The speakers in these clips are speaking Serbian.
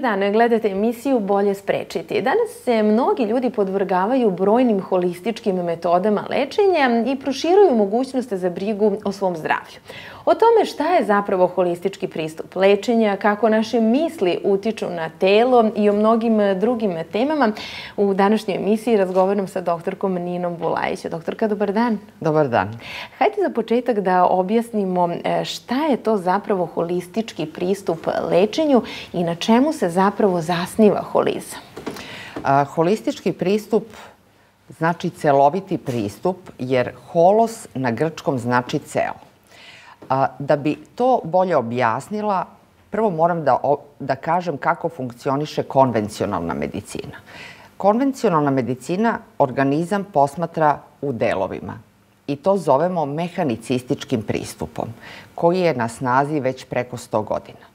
Dobar dan, gledate emisiju Bolje sprečiti. Danas se mnogi ljudi podvrgavaju brojnim holističkim metodama lečenja i proširuju mogućnosti za brigu o svom zdravlju. O tome šta je zapravo holistički pristup lečenja, kako naše misli utiču na telo i o mnogim drugim temama, u današnjoj emisiji razgovaram sa doktorkom Ninom Bulajić. Doktorka, dobar dan. Dobar dan. Hajde za početak da objasnimo šta je to zapravo holistički pristup lečenju i na čemu se zapravo zasniva holizam. Holistički pristup znači celoviti pristup, jer holos na grčkom znači ceo. Da bi to bolje objasnila, prvo moram da kažem kako funkcioniše konvencionalna medicina. Konvencionalna medicina organizam posmatra u delovima i to zovemo mehanicističkim pristupom, koji je na snazi već preko 100 godina.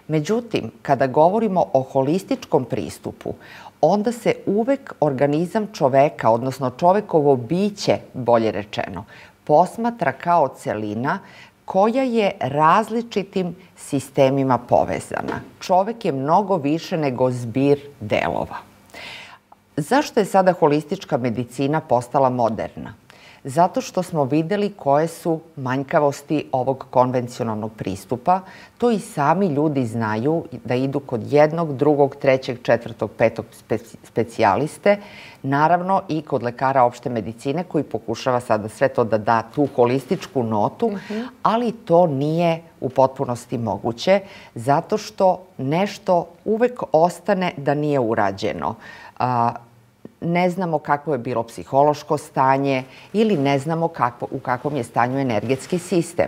Međutim, kada govorimo o holističkom pristupu, onda se uvek organizam čoveka, odnosno čovekovo biće, bolje rečeno, posmatra kao celina koja je različitim sistemima povezana. Čovek je mnogo više nego zbir delova. Zašto je sada holistička medicina postala moderna? Zato što smo videli koje su manjkavosti ovog konvencionalnog pristupa. To i sami ljudi znaju da idu kod jednog, drugog, trećeg, četvrtog, petog specijaliste. Naravno i kod lekara opšte medicine koji pokušava sada sve to da da tu holističku notu, ali to nije u potpunosti moguće zato što nešto uvek ostane da nije urađeno. Ne znamo kako je bilo psihološko stanje ili ne znamo u kakvom je stanju energetski sistem.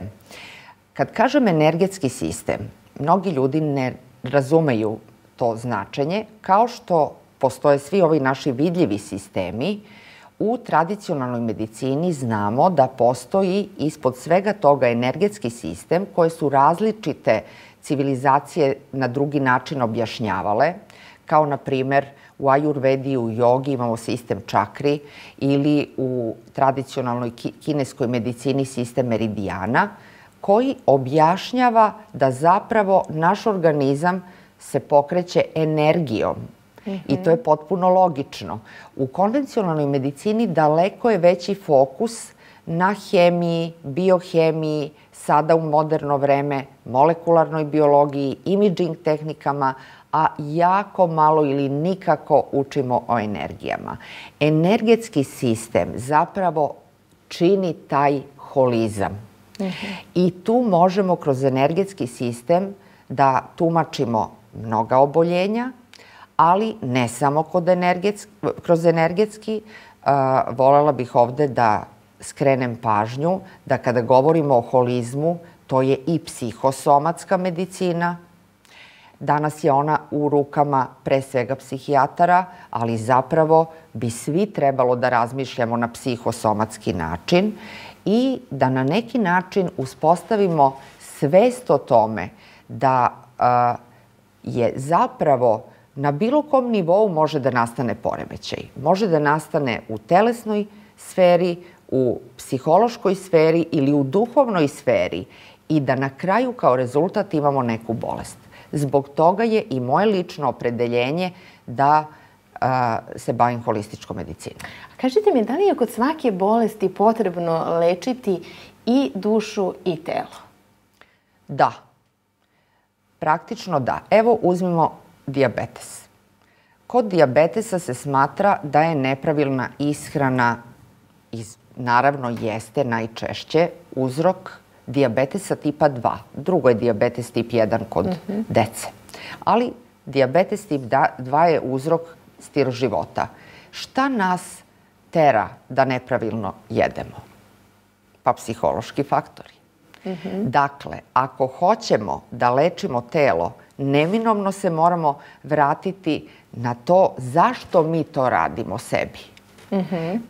Kad kažem energetski sistem, mnogi ljudi ne razumeju to značenje, kao što postoje svi ovi naši vidljivi sistemi. U tradicionalnoj medicini znamo da postoji ispod svega toga energetski sistem koje su različite civilizacije na drugi način objašnjavale, kao na primer u ajurvedi i u jogi imamo sistem čakri ili u tradicionalnoj kineskoj medicini sistem meridijana koji objašnjava da zapravo naš organizam se pokreće energijom. I to je potpuno logično. U konvencionalnoj medicini daleko je veći fokus na hemiji, biohemiji, sada u moderno vreme, molekularnoj biologiji, imaging tehnikama, a jako malo ili nikako učimo o energijama. Energetski sistem zapravo čini taj holizam. I tu možemo kroz energetski sistem da tumačimo mnoga oboljenja, ali ne samo kroz energetski. Volela bih ovde da skrenem pažnju da kada govorimo o holizmu, to je i psihosomatska medicina. Danas je ona u rukama pre svega psihijatara, ali zapravo bi svi trebalo da razmišljamo na psihosomatski način i da na neki način uspostavimo svest o tome da je zapravo na bilo kom nivou može da nastane poremećaj. Može da nastane u telesnoj sferi, u psihološkoj sferi ili u duhovnoj sferi i da na kraju kao rezultat imamo neku bolest. Zbog toga je i moje lično opredeljenje da se bavim holističkom medicinom. Kažite mi, da li je kod svake bolesti potrebno lečiti i dušu i telo? Da. Praktično da. Evo uzmimo dijabetes. Kod dijabetesa se smatra da je nepravilna ishrana, naravno jeste najčešće uzrok dijabetesa tipa 2. Drugo je dijabetes tip 1 kod dece. Ali dijabetes tip 2 je uzrok stil života. Šta nas tera da nepravilno jedemo? Pa psihološki faktori. Dakle, ako hoćemo da lečimo telo, neminovno se moramo vratiti na to zašto mi to radimo sebi.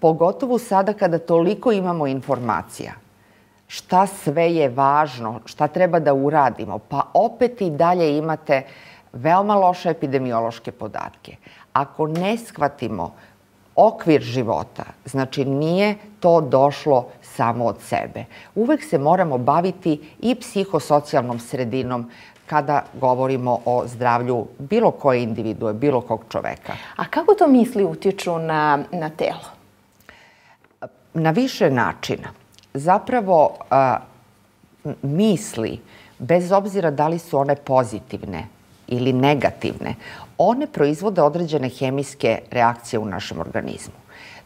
Pogotovo sada kada toliko imamo informacija. Šta sve je važno, šta treba da uradimo, pa opet i dalje imate veoma loše epidemiološke podatke. Ako ne shvatimo okvir života, znači nije to došlo samo od sebe. Uvek se moramo baviti i psihosocijalnom sredinom, kada govorimo o zdravlju bilo koje individue, bilo kog čoveka. A kako to misli utiču na telo? Na više načina. Zapravo, misli, bez obzira da li su one pozitivne ili negativne, one proizvode određene hemijske reakcije u našem organizmu.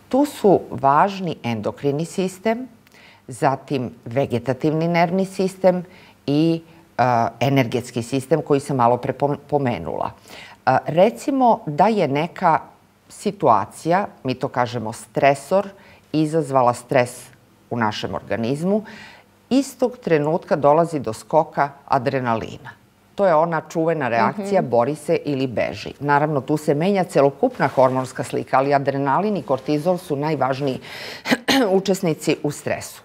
Tu su važni endokrini sistem, zatim vegetativni nervni sistem i energetski sistem koji sam malo pre pomenula. Recimo da je neka situacija, mi to kažemo stresor, izazvala stres u našem organizmu, istog trenutka dolazi do skoka adrenalina. To je ona čuvena reakcija bori se ili beži. Naravno, tu se menja celokupna hormonska slika, ali adrenalin i kortizol su najvažniji učesnici u stresu.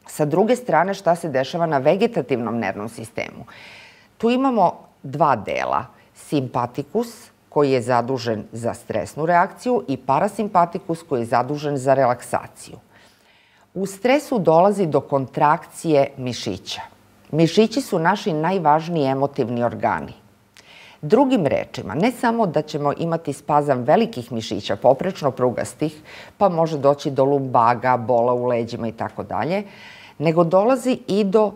Sa druge strane, šta se dešava na vegetativnom nervnom sistemu? Tu imamo dva dela. Simpatikus, koji je zadužen za stresnu reakciju, i parasimpatikus, koji je zadužen za relaksaciju. U stresu dolazi do kontrakcije mišića. Mišići su naši najvažniji emotivni organi. Drugim rečima, ne samo da ćemo imati spazam velikih mišića, poprečno prugastih, pa može doći do lumbaga, bola u leđima i tako dalje, nego dolazi i do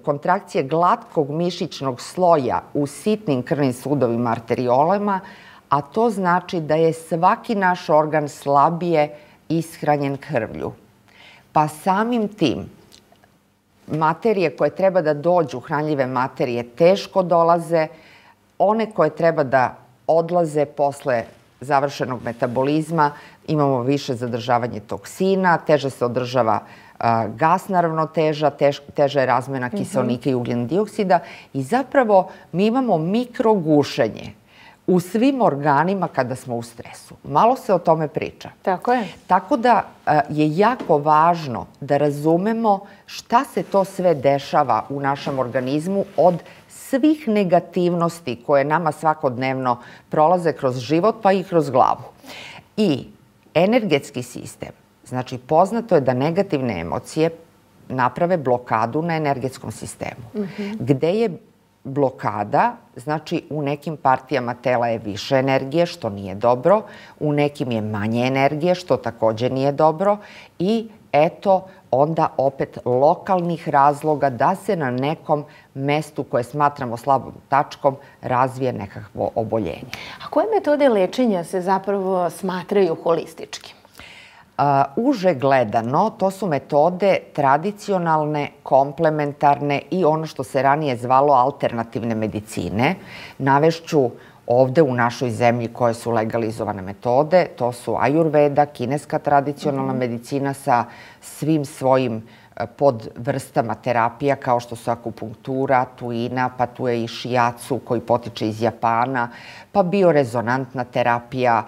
kontrakcije glatkog mišićnog sloja u sitnim krvnim sudovima, arteriolama, a to znači da je svaki naš organ slabije ishranjen krvlju. Pa samim tim, materije koje treba da dođu, hranljive materije, teško dolaze, one koje treba da odlaze posle završenog metabolizma, imamo više zadržavanje toksina, teže se održava gasna ravnoteža, teža je razmena kiseonika i ugljen dioksida i zapravo mi imamo mikrogušenje u svim organima kada smo u stresu. Malo se o tome priča. Tako je. Tako da je jako važno da razumemo šta se to sve dešava u našem organizmu od svih negativnosti koje nama svakodnevno prolaze kroz život pa i kroz glavu. I energetski sistem, znači poznato je da negativne emocije naprave blokadu na energetskom sistemu. Gde je blokada, znači u nekim partijama tela je više energije, što nije dobro, u nekim je manje energije, što takođe nije dobro i eto onda opet lokalnih razloga da se na nekom mestu koje smatramo slabom tačkom razvije nekakvo oboljenje. A koje metode lečenja se zapravo smatraju holističkim? Uže gledano, to su metode tradicionalne, komplementarne i ono što se ranije zvalo alternativne medicine. Navešću ovde u našoj zemlji koje su legalizovane metode, to su ajurveda, kineska tradicionalna medicina sa svim svojim podvrstama terapija kao što su akupunktura, tuina, pa tu je i shiatsu koji potiče iz Japana, pa biorezonantna terapija,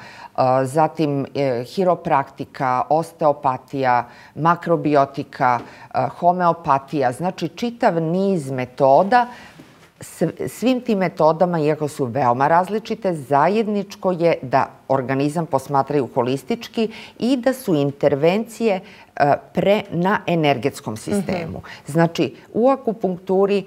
zatim hiropraktika, osteopatija, makrobiotika, homeopatija, znači čitav niz metoda. Svim tim metodama, iako su veoma različite, zajedničko je da organizam posmatraju holistički i da su intervencije na energetskom sistemu. Znači, u akupunkturi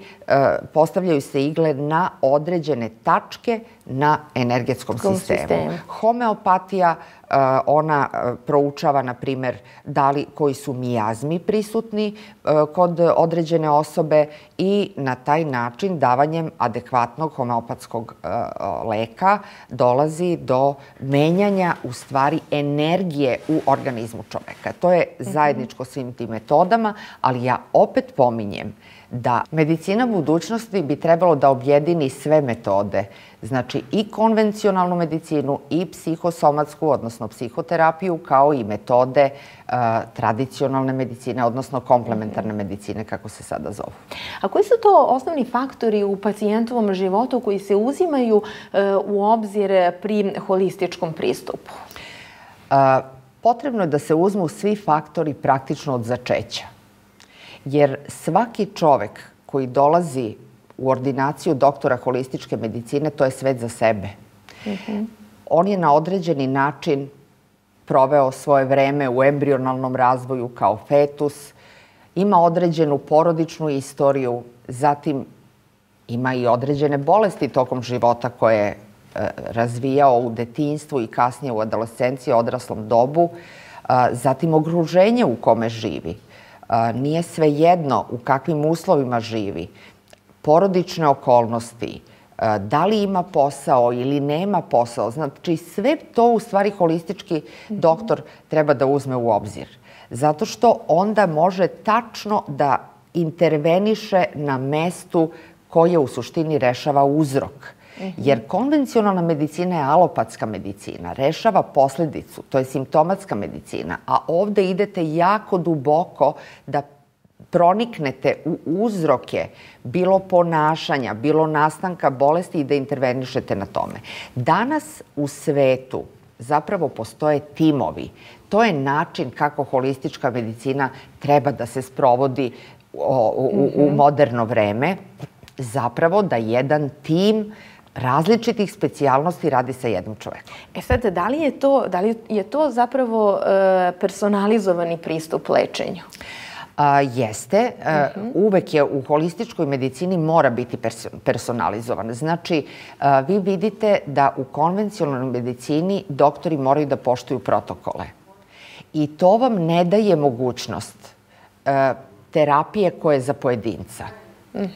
postavljaju se igle na određene tačke na energetskom sistemu. Homeopatija, ona proučava, na primer, koji su mijazmi prisutni kod određene osobe i na taj način, davanjem adekvatnog homeopatskog leka, dolazi do menjanja, u stvari, energije u organizmu čoveka. To je zajedničko svim tim metodama, ali ja opet pominjem da medicina budućnosti bi trebalo da objedini sve metode, znači i konvencionalnu medicinu i psihosomatsku, odnosno psihoterapiju, kao i metode tradicionalne medicine, odnosno komplementarne medicine, kako se sada zovu. A koji su to osnovni faktori u pacijentovom životu koji se uzimaju u obzir pri holističkom pristupu? Potrebno je da se uzmu svi faktori praktično od začeća. Jer svaki čovek koji dolazi u ordinaciju doktora holističke medicine, to je svet za sebe. On je na određeni način proveo svoje vreme u embrionalnom razvoju kao fetus, ima određenu porodičnu istoriju, zatim ima i određene bolesti tokom života koje je razvijao u detinjstvu i kasnije u adolescenciji, odraslom dobu, zatim okruženje u kome živi. Nije svejedno u kakvim uslovima živi, porodične okolnosti, da li ima posao ili nema posao. Znači, sve to u stvari holistički doktor treba da uzme u obzir. Zato što onda može tačno da interveniše na mestu koje u suštini rešava uzrok. Jer konvencionalna medicina je alopatska medicina, rešava posledicu, to je simptomatska medicina, a ovde idete jako duboko da proniknete u uzroke bilo ponašanja, bilo nastanka bolesti i da intervenišete na tome. Danas u svetu zapravo postoje timovi. To je način kako holistička medicina treba da se sprovodi u moderno vreme. Zapravo da jedan tim različitih specijalnosti radi sa jednim čovekom. Sad, da li je to zapravo personalizovani pristup lečenju? Jeste. Uvek je u holističkoj medicini mora biti personalizovan. Znači, vi vidite da u konvencionalnoj medicini doktori moraju da poštuju protokole. I to vam ne daje mogućnost terapije koje je za pojedinca.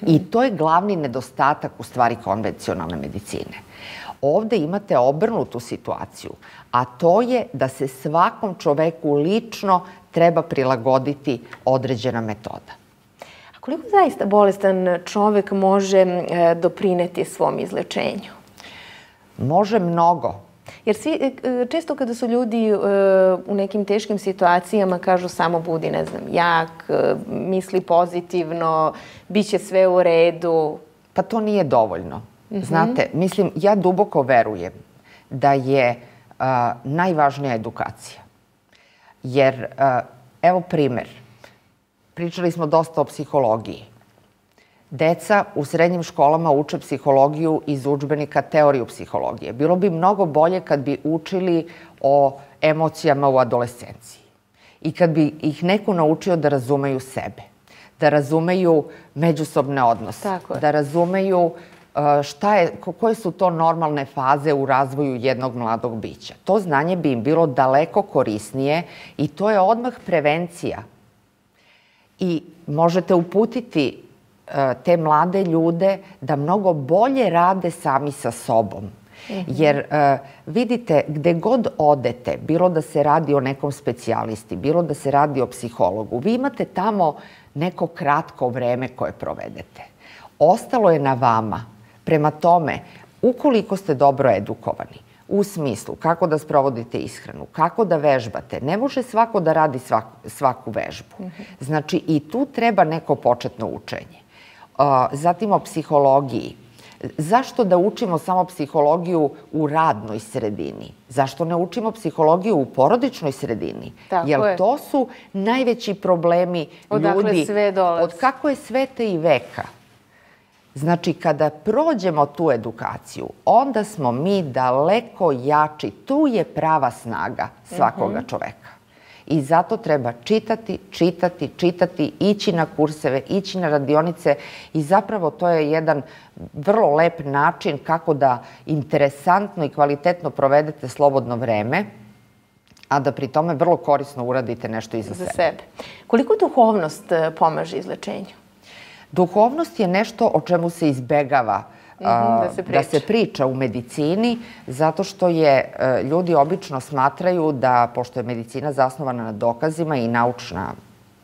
I to je glavni nedostatak u stvari konvencionalne medicine. Ovde imate obrnutu situaciju, a to je da se svakom čoveku lično treba prilagoditi određena metoda. A koliko zaista bolestan čovek može doprineti svom izlečenju? Može mnogo. Jer često kada su ljudi u nekim teškim situacijama kažu samo budi, ne znam, jak, misli pozitivno, bit će sve u redu. Pa to nije dovoljno. Znate, mislim, ja duboko verujem da je najvažnija edukacija. Jer, evo primer, pričali smo dosta o psihologiji. Deca u srednjim školama uče psihologiju iz udžbenika teoriju psihologije. Bilo bi mnogo bolje kad bi učili o emocijama u adolescenciji. I kad bi ih neko naučio da razumeju sebe, da razumeju međusobne odnose, da razumeju koje su to normalne faze u razvoju jednog mladog bića. To znanje bi im bilo daleko korisnije i to je odmah prevencija. I možete uputiti te mlade ljude da mnogo bolje rade sami sa sobom. Jer vidite, gde god odete, bilo da se radi o nekom specijalisti, bilo da se radi o psihologu, vi imate tamo neko kratko vreme koje provedete. Ostalo je na vama. Prema tome, ukoliko ste dobro edukovani, u smislu kako da sprovodite ishranu, kako da vežbate, ne može svako da radi svaku vežbu. Znači, i tu treba neko početno učenje. Zatim o psihologiji. Zašto da učimo samo psihologiju u radnoj sredini? Zašto ne učimo psihologiju u porodičnoj sredini? Jer to su najveći problemi ljudi. Odakle sve dolazi. Od kako je sveta i veka. Znači, kada prođemo tu edukaciju, onda smo mi daleko jači. Tu je prava snaga svakoga čoveka. I zato treba čitati, čitati, čitati, ići na kurseve, ići na radionice i zapravo to je jedan vrlo lep način kako da interesantno i kvalitetno provedete slobodno vreme, a da pri tome vrlo korisno uradite nešto i za sebe. Koliko duhovnost pomaže izlečenju? Duhovnost je nešto o čemu se izbegava da se priča u medicini, zato što ljudi obično smatraju da, pošto je medicina zasnovana na dokazima i naučna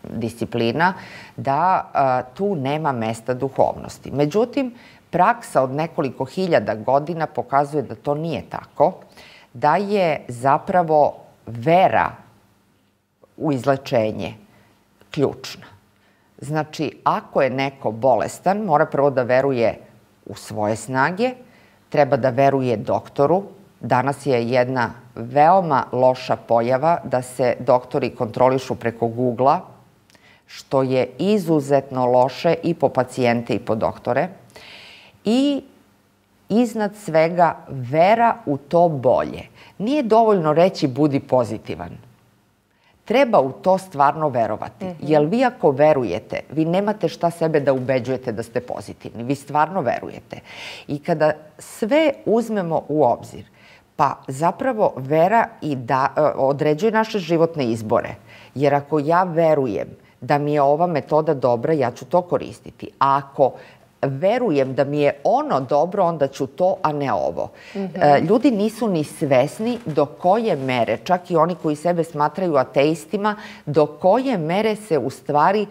disciplina, da tu nema mesta duhovnosti. Međutim, praksa od nekoliko hiljada godina pokazuje da to nije tako, da je zapravo vera u izlečenje ključna. Znači, ako je neko bolestan, mora prvo da veruje u svoje snage, treba da veruje doktoru. Danas je jedna veoma loša pojava da se doktori kontrolišu preko Google-a, što je izuzetno loše i po pacijente i po doktore. I iznad svega vera u to bolje. Nije dovoljno reći budi pozitivan. treba u to stvarno verovati. Jer vi ako verujete, vi nemate šta sebe da ubeđujete da ste pozitivni. Vi stvarno verujete. I kada sve uzmemo u obzir, pa zapravo vera i određuje naše životne izbore. Jer ako ja verujem da mi je ova metoda dobra, ja ću to koristiti. A ako verujem da mi je ono dobro, onda ću to, a ne ovo. Ljudi nisu ni svesni do koje mere, čak i oni koji sebe smatraju ateistima, do koje mere se u stvari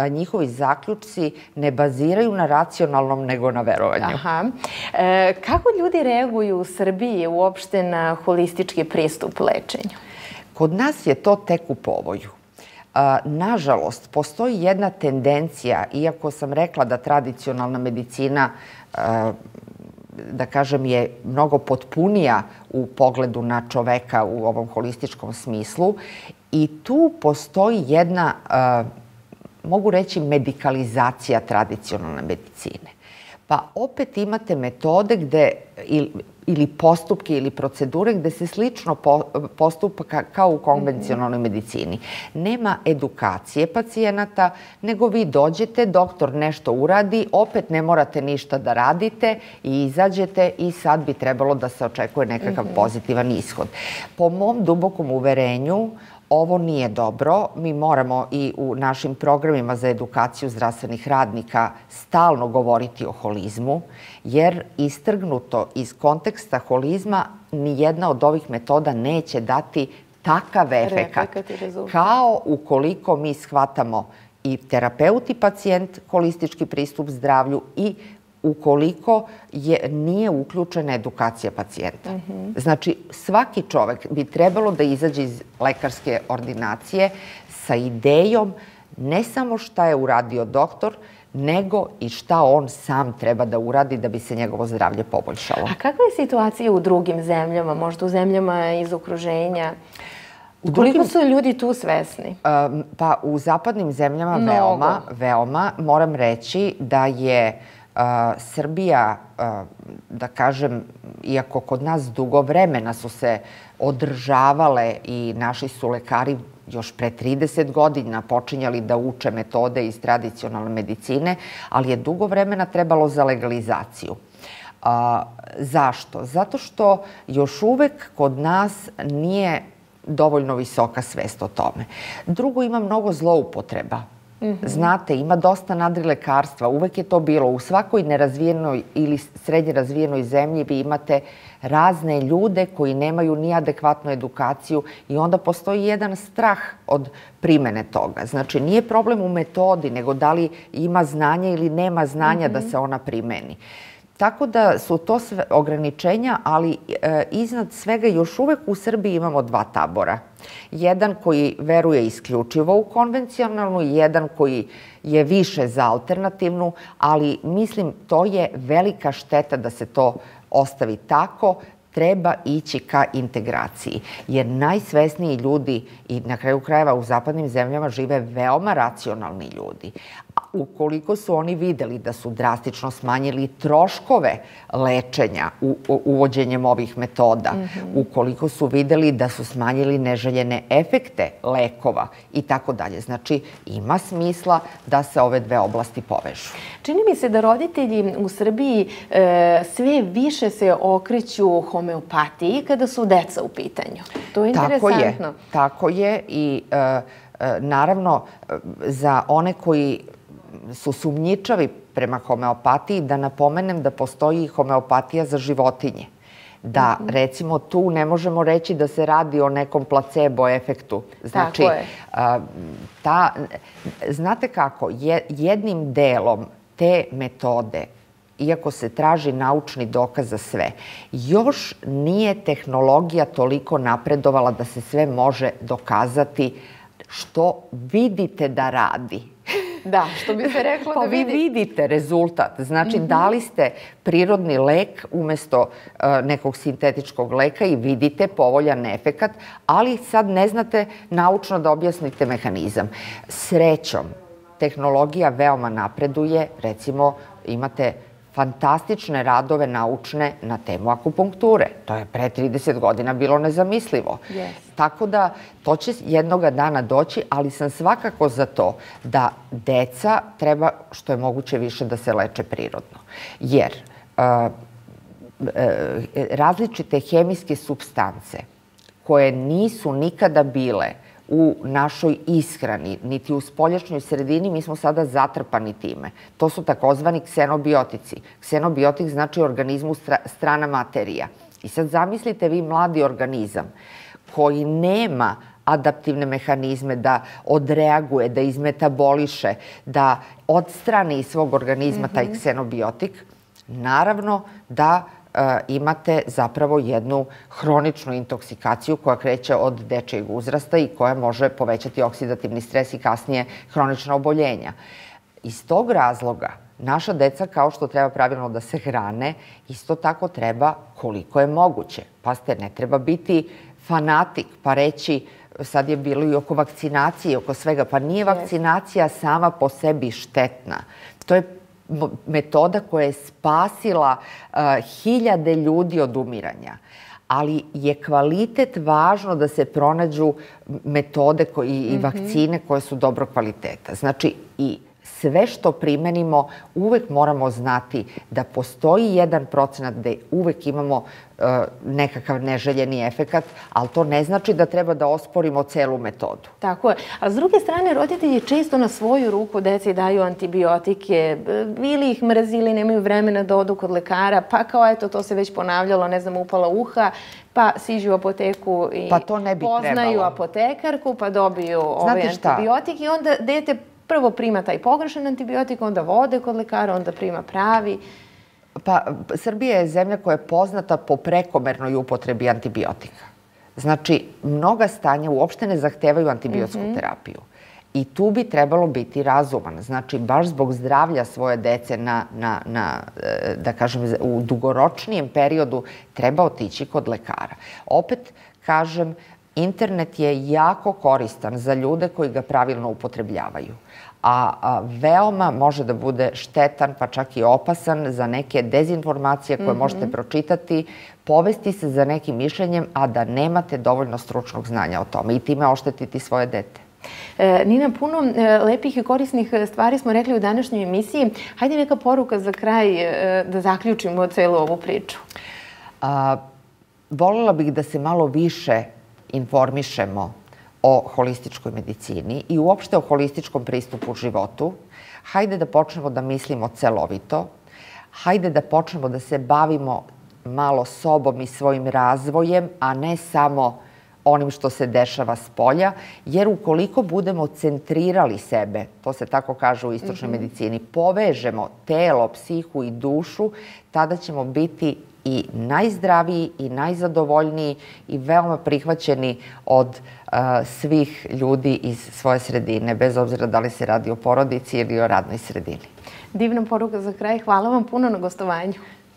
njihovi zaključci ne baziraju na racionalnom, nego na verovanju. Kako ljudi reaguju u Srbiji uopšte na holistički pristup lečenju? Kod nas je to tek u povoju. Nažalost, postoji jedna tendencija, iako sam rekla da tradicionalna medicina, da kažem, je mnogo potpunija u pogledu na čoveka u ovom holističkom smislu, i tu postoji jedna, mogu reći, medikalizacija tradicionalne medicine. Pa opet imate metode gde, ili postupke ili procedure gde se slično postupa kao u konvencionalnoj medicini. Nema edukacije pacijenata, nego vi dođete, doktor nešto uradi, opet ne morate ništa da radite i izađete i sad bi trebalo da se očekuje nekakav pozitivan ishod. Po mom dubokom uverenju, ovo nije dobro. Mi moramo i u našim programima za edukaciju zdravstvenih radnika stalno govoriti o holizmu, jer istrgnuto iz konteksta holizma nijedna od ovih metoda neće dati takav efekat kao ukoliko mi shvatamo i terapeut i pacijent holistički pristup zdravlju i ukoliko nije uključena edukacija pacijenta. Znači, svaki čovek bi trebalo da izađe iz lekarske ordinacije sa idejom ne samo šta je uradio doktor, nego i šta on sam treba da uradi da bi se njegovo zdravlje poboljšalo. A kakva je situacija u drugim zemljama, možda u zemljama iz okruženja? Koliko su ljudi tu svesni? Pa u zapadnim zemljama veoma. Moram reći da je Srbija, da kažem, iako kod nas dugo vremena su se održavale i naši su lekari još pre 30 godina počinjali da uče metode iz tradicionalne medicine, ali je dugo vremena trebalo za legalizaciju. Zašto? Zato što još uvek kod nas nije dovoljno visoka svest o tome. Drugo, ima mnogo zloupotreba. Znate, ima dosta nadrilekarstva, uvek je to bilo. U svakoj nerazvijenoj ili srednje razvijenoj zemlji vi imate razne ljude koji nemaju ni adekvatnu edukaciju i onda postoji jedan strah od primene toga. Znači, nije problem u metodi, nego da li ima znanja ili nema znanja da se ona primeni. Tako da su to sve ograničenja, ali iznad svega još uvek u Srbiji imamo dva tabora. Jedan koji veruje isključivo u konvencionalnu i jedan koji je više za alternativnu, ali mislim to je velika šteta da se to ostavi tako. Treba ići ka integraciji, jer najsvesniji ljudi i na kraju krajeva u zapadnim zemljama žive veoma racionalni ljudi. Ukoliko su oni videli da su drastično smanjili troškove lečenja uvođenjem ovih metoda, ukoliko su videli da su smanjili neželjene efekte lekova i tako dalje. Znači, ima smisla da se ove dve oblasti povežu. Čini mi se da roditelji u Srbiji sve više se okreću homeopatiji kada su deca u pitanju. To je interesantno. Tako je i naravno za one koji su sumnjičavi prema homeopatiji, da napomenem da postoji homeopatija za životinje. Da, recimo, tu ne možemo reći da se radi o nekom placebo efektu. Znači, znate kako, jednim delom te metode, iako se traži naučni dokaz za sve, još nije tehnologija toliko napredovala da se sve može dokazati što vidite da radi. Da, što bi se reklo da vi vidite rezultat. Znači, dali ste prirodni lek umesto nekog sintetičkog leka i vidite povoljan efekat, ali sad ne znate naučno da objasnite mehanizam. Srećom, tehnologija veoma napreduje. Recimo, imate fantastične radove naučne na temu akupunkture. To je pre 30 godina bilo nezamislivo. Tako da to će jednoga dana doći, ali sam svakako za to da deca treba što je moguće više da se leče prirodno. Jer različite hemijske supstance koje nisu nikada bile u našoj ishrani, niti u spoljašnjoj sredini, mi smo sada zatrpani time. To su takozvani ksenobiotici. Ksenobiotik znači organizmu strana materija. I sad zamislite vi mladi organizam koji nema adaptivne mehanizme da odreaguje, da izmetaboliše, da odstrani iz svog organizma taj ksenobiotik, naravno da imate zapravo jednu hroničnu intoksikaciju koja kreće od dečijeg uzrasta i koja može povećati oksidativni stres i kasnije hronična oboljenja. Iz tog razloga naša deca, kao što treba pravilno da se hrane, isto tako treba koliko je moguće. Pazite, ne treba biti fanatik pa reći, sad je bilo i oko vakcinacije, oko svega, pa nije vakcinacija sama po sebi štetna. To je metoda koja je spasila hiljade ljudi od umiranja. Ali je kvalitet važno da se pronađu metode i vakcine koje su dobro kvaliteta. Znači, i sve što primenimo uvek moramo znati da postoji 1% gde uvek imamo nekakav neželjeni efekat, ali to ne znači da treba da osporimo celu metodu. Tako je. A s druge strane, roditelji često na svoju ruku deci daju antibiotike, ili ih mrzili, nemaju vremena da odu kod lekara, pa kao eto, to se već ponavljalo, ne znam, upala uha, pa siđu u apoteku i poznaju apotekarku, pa dobiju ovaj antibiotik i onda dete prvo prima taj pogrešan antibiotik, onda vode kod lekara, onda prima pravi. Pa, Srbija je zemlja koja je poznata po prekomernoj upotrebi antibiotika. Znači, mnoga stanja uopšte ne zahtevaju antibiotsku terapiju. I tu bi trebalo biti razuman. Znači, baš zbog zdravlja svoje dece da kažem, u dugoročnijem periodu treba otići kod lekara. Opet, kažem, internet je jako koristan za ljude koji ga pravilno upotrebljavaju, a veoma može da bude štetan, pa čak i opasan za neke dezinformacije koje možete pročitati, povesti se za nekim mišljenjem, a da nemate dovoljno stručnog znanja o tome i time oštetiti svoje dete. Nina, puno lepih i korisnih stvari smo rekli u današnjoj emisiji. Hajde neka poruka za kraj da zaključimo celu ovu priču. Volela bih da se malo više informišemo o holističkoj medicini i uopšte o holističkom pristupu u životu. Hajde da počnemo da mislimo celovito. Hajde da počnemo da se bavimo malo sobom i svojim razvojem, a ne samo onim što se dešava spolja, jer ukoliko budemo centrirali sebe, to se tako kaže u istočnoj medicini, povežemo telo, psihu i dušu, tada ćemo biti i najzdraviji i najzadovoljniji i veoma prihvaćeni od svih ljudi iz svoje sredine, bez obzira da li se radi o porodici ili o radnoj sredini. Divna poruka za kraj. Hvala vam puno na gostovanju.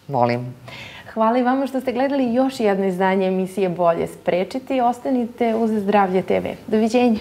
Molim. Hvala i vama što ste gledali još jedno izdanje emisije Bolje sprečiti. Ostanite uz Zdravlje TV. Doviđenja.